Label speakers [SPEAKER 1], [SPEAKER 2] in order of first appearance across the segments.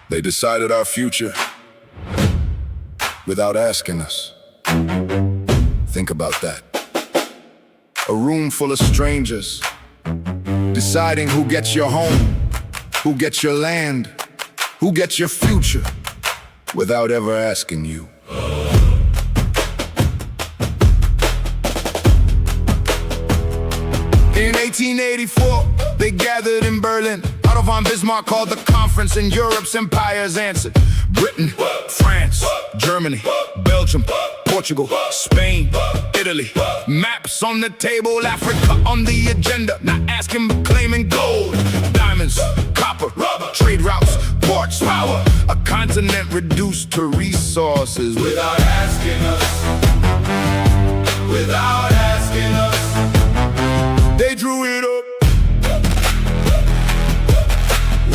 [SPEAKER 1] They decided our future without asking us. Think about that. A room full of strangers deciding who gets your home, who gets your land, who gets your future, without ever asking you. In 1884, they gathered in Berlin. Otto von Bismarck called the conference, and Europe's empires answered. Britain, France, Germany, Belgium, Portugal, Spain, Italy. Maps on the table, Africa on the agenda. Not asking but claiming gold, diamonds, copper, rubber, trade routes, ports, power. A continent reduced to resources without asking us. Without asking us. They drew it up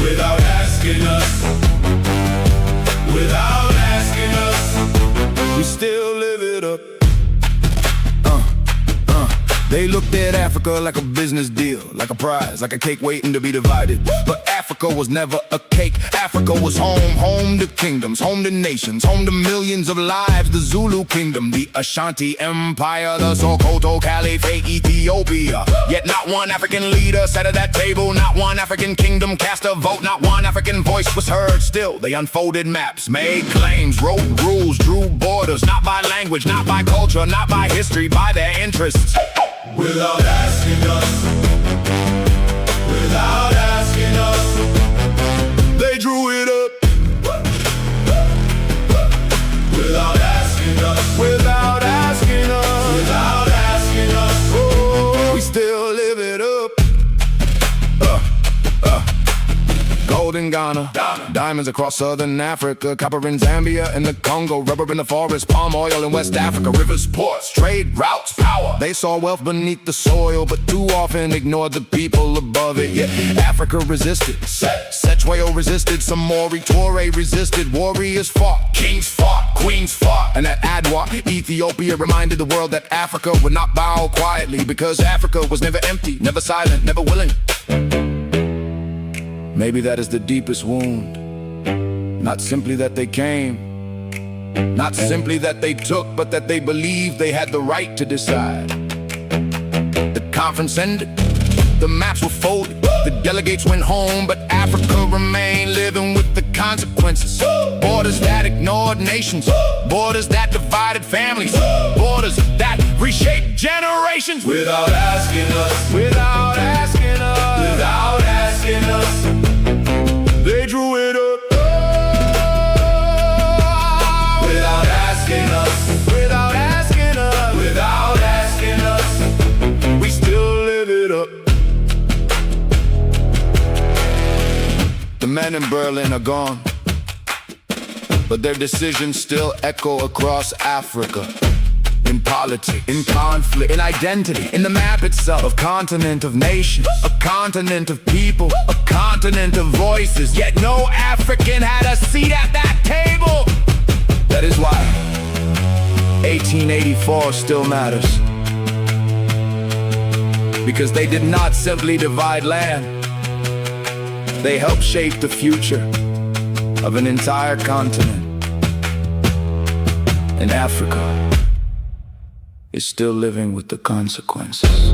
[SPEAKER 1] without asking us. Without asking us, we still live it up. They looked at Africa like a business deal, like a prize, like a cake waiting to be divided. But Africa was never a cake. Africa was home, home to kingdoms, home to nations, home to millions of lives. The Zulu Kingdom, the Ashanti Empire, the Sokoto Caliphate, Ethiopia. Yet not one African leader sat at that table, not one African kingdom cast a vote, not one African voice was heard. Still, they unfolded maps, made claims, wrote rules, drew borders, not by language, not by culture, not by history, by their interests. Without asking us, without asking us, they drew it up. Without asking us, without asking us, without asking us, oh, we still live it up. Gold in Ghana, diamonds across southern Africa, copper in Zambia and the Congo, rubber in the forest, palm oil in West Africa, rivers, ports, trade routes, power. They saw wealth beneath the soil, but too often ignored the people above it. Yet Africa resisted, Sechwayo resisted, Samori Toure resisted, warriors fought, kings fought, queens fought. And at Adwa, Ethiopia reminded the world that Africa would not bow quietly, because Africa was never empty, never silent, never willing. Maybe that is the deepest wound. Not simply that they came, not simply that they took, but that they believed they had the right to decide. The conference ended, the maps were folded, the delegates went home, but Africa remained living with the consequences. Borders that ignored nations, borders that divided families, borders that reshaped generations. Without asking us, without asking us, without asking us, they drew it up. Without asking us, without asking us, without asking us, we still live it up. The men in Berlin are gone, but their decisions still echo across Africa. In politics, in conflict, in identity, in the map itself. A continent of nations, a continent of people, a continent of voices. Yet no African had a seat at that table. That is why 1884 still matters. Because they did not simply divide land, they helped shape the future of an entire continent. And Africa is still living with the consequences.